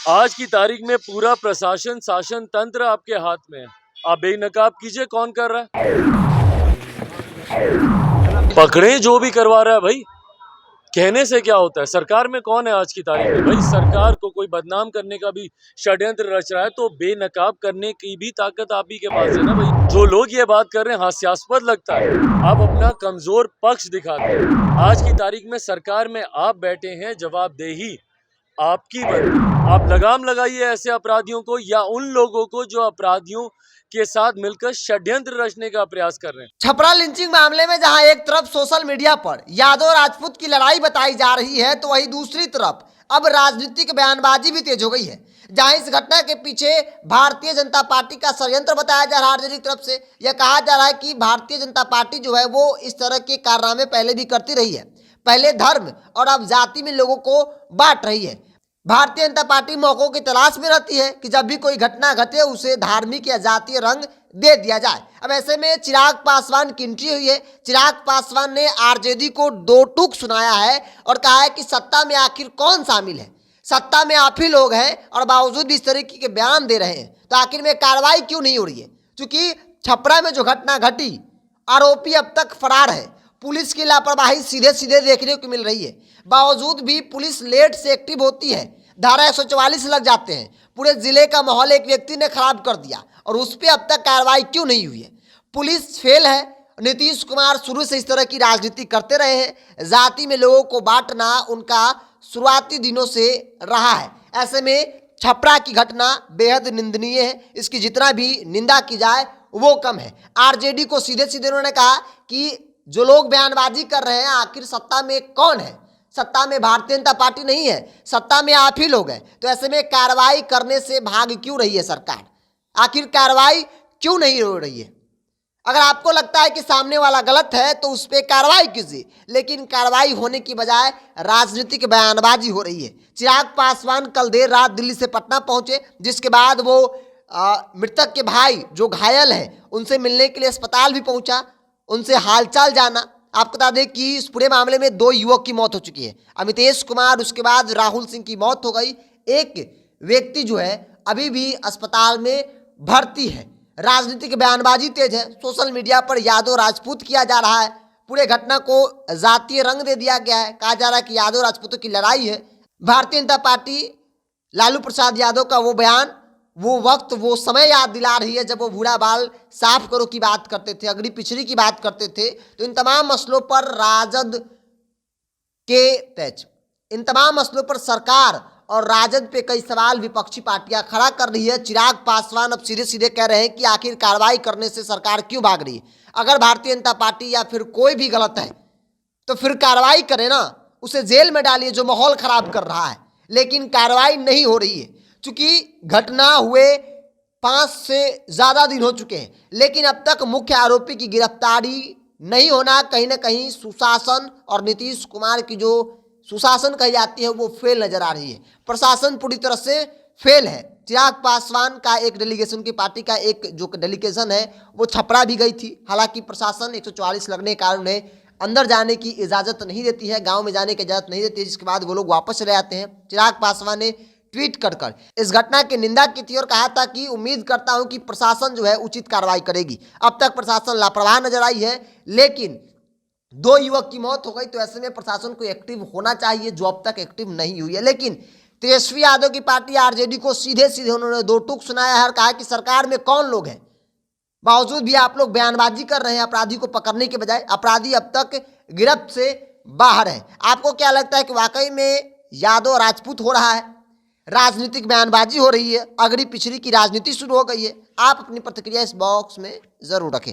आज की तारीख में पूरा प्रशासन शासन तंत्र आपके हाथ में है। आप बेनकाब कीजिए, कौन कर रहा है? पकड़े जो भी करवा रहा है भाई। कहने से क्या होता है? सरकार में कौन है आज की तारीख में? भाई सरकार को कोई बदनाम करने का भी षड्यंत्र रच रहा है तो बेनकाब करने की भी ताकत आप ही के पास है ना भाई। जो लोग ये बात कर रहे हैं हास्यास्पद लगता है। आप अपना कमजोर पक्ष दिखाते हैं। आज की तारीख में सरकार में आप बैठे हैं, जवाबदेही आपकी बनती। आप लगाम लगाइए ऐसे अपराधियों को या उन लोगों को जो अपराधियों के साथ मिलकर षड्यंत्र रचने का प्रयास कर रहे हैं। छपरा लिंचिंग मामले में जहां एक तरफ सोशल मीडिया पर यादव राजपूत की लड़ाई बताई जा रही है, तो वहीं दूसरी तरफ अब राजनीतिक बयानबाजी भी तेज हो गई है। जहां इस घटना के पीछे भारतीय जनता पार्टी का षड्यंत्र बताया जा रहा है। आरजेडी की तरफ से यह कहा जा रहा है कि भारतीय जनता पार्टी जो है वो इस तरह के कारनामे पहले भी करती रही है। पहले धर्म और अब जाति में लोगों को बांट रही है। भारतीय जनता पार्टी मौकों की तलाश में रहती है कि जब भी कोई घटना घटे उसे धार्मिक या जातीय रंग दे दिया जाए। अब ऐसे में चिराग पासवान की एंट्री हुई है। चिराग पासवान ने आरजेडी को दो टूक सुनाया है और कहा है कि सत्ता में आखिर कौन शामिल है, सत्ता में आप ही लोग हैं और बावजूद भी इस तरीके के बयान दे रहे हैं, तो आखिर में कार्रवाई क्यों नहीं हो रही है? क्योंकि छपरा में जो घटना घटी, आरोपी अब तक फरार है। पुलिस की लापरवाही सीधे सीधे देखने को मिल रही है। बावजूद भी पुलिस लेट से एक्टिव होती है, धारा 144 लग जाते हैं। पूरे जिले का माहौल एक व्यक्ति ने खराब कर दिया और उस पर अब तक कार्रवाई क्यों नहीं हुई है? पुलिस फेल है। नीतीश कुमार शुरू से इस तरह की राजनीति करते रहे हैं। जाति में लोगों को बांटना उनका शुरुआती दिनों से रहा है। ऐसे में छपरा की घटना बेहद निंदनीय है। इसकी जितना भी निंदा की जाए वो कम है। आरजेडी को सीधे सीधे उन्होंने कहा कि जो लोग बयानबाजी कर रहे हैं आखिर सत्ता में कौन है? सत्ता में भारतीय जनता पार्टी नहीं है, सत्ता में आप ही लोग हैं। तो ऐसे में कार्रवाई करने से भाग क्यों रही है सरकार? आखिर कार्रवाई क्यों नहीं हो रही है? अगर आपको लगता है कि सामने वाला गलत है तो उस पर कार्रवाई कीजिए, लेकिन कार्रवाई होने की बजाय राजनीतिक बयानबाजी हो रही है। चिराग पासवान कल देर रात दिल्ली से पटना पहुंचे, जिसके बाद वो मृतक के भाई जो घायल हैं उनसे मिलने के लिए अस्पताल भी पहुंचा, उनसे हालचाल जाना। आपको बता दें कि इस पूरे मामले में 2 युवक की मौत हो चुकी है। अमितेश कुमार, उसके बाद राहुल सिंह की मौत हो गई। एक व्यक्ति जो है अभी भी अस्पताल में भर्ती है। राजनीतिक बयानबाजी तेज है। सोशल मीडिया पर यादव राजपूत किया जा रहा है। पूरे घटना को जातीय रंग दे दिया गया है। कहा जा रहा है कि यादव राजपूतों की लड़ाई है। भारतीय जनता पार्टी लालू प्रसाद यादव का वो बयान, वो वक्त, वो समय याद दिला रही है जब वो बूढ़ा बाल साफ करो की बात करते थे, अगड़ी पिछड़ी की बात करते थे। तो इन तमाम मसलों पर राजद के तेज, इन तमाम मसलों पर सरकार और राजद पे कई सवाल विपक्षी पार्टियां खड़ा कर रही है। चिराग पासवान अब सीधे सीधे कह रहे हैं कि आखिर कार्रवाई करने से सरकार क्यों भाग रही है? अगर भारतीय जनता पार्टी या फिर कोई भी गलत है तो फिर कार्रवाई करे ना, उसे जेल में डालिए जो माहौल खराब कर रहा है। लेकिन कार्रवाई नहीं हो रही है क्योंकि घटना हुए 5 से ज़्यादा दिन हो चुके हैं, लेकिन अब तक मुख्य आरोपी की गिरफ्तारी नहीं होना कहीं ना कहीं सुशासन और नीतीश कुमार की जो सुशासन कही जाती है वो फेल नजर आ रही है। प्रशासन पूरी तरह से फेल है। चिराग पासवान का एक डेलीगेशन की पार्टी का एक जो डेलीगेशन है वो छपरा भी गई थी। हालांकि प्रशासन 144 लगने के कारण उन्हें अंदर जाने की इजाज़त नहीं देती है, गांव में जाने की इजाज़त नहीं देती है, जिसके बाद वो लोग वापस चले आते हैं। चिराग पासवान ने ट्वीट कर इस घटना की निंदा की थी और कहा था कि उम्मीद करता हूं कि प्रशासन जो है उचित कार्रवाई करेगी। अब तक प्रशासन लापरवाह नजर आई है, लेकिन 2 युवक की मौत हो गई। तो ऐसे में प्रशासन को एक्टिव होना चाहिए, जो अब तक एक्टिव नहीं हुई है। लेकिन तेजस्वी यादव की पार्टी आरजेडी को सीधे सीधे उन्होंने 2 टूक सुनाया है और कहा कि सरकार में कौन लोग हैं। बावजूद भी आप लोग बयानबाजी कर रहे हैं अपराधी को पकड़ने के बजाय। अपराधी अब तक गिरफ्त से बाहर है। आपको क्या लगता है कि वाकई में यादव राजपूत हो रहा है, राजनीतिक बयानबाजी हो रही है, अगड़ी पिछड़ी की राजनीति शुरू हो गई है? आप अपनी प्रतिक्रिया इस बॉक्स में जरूर रखें।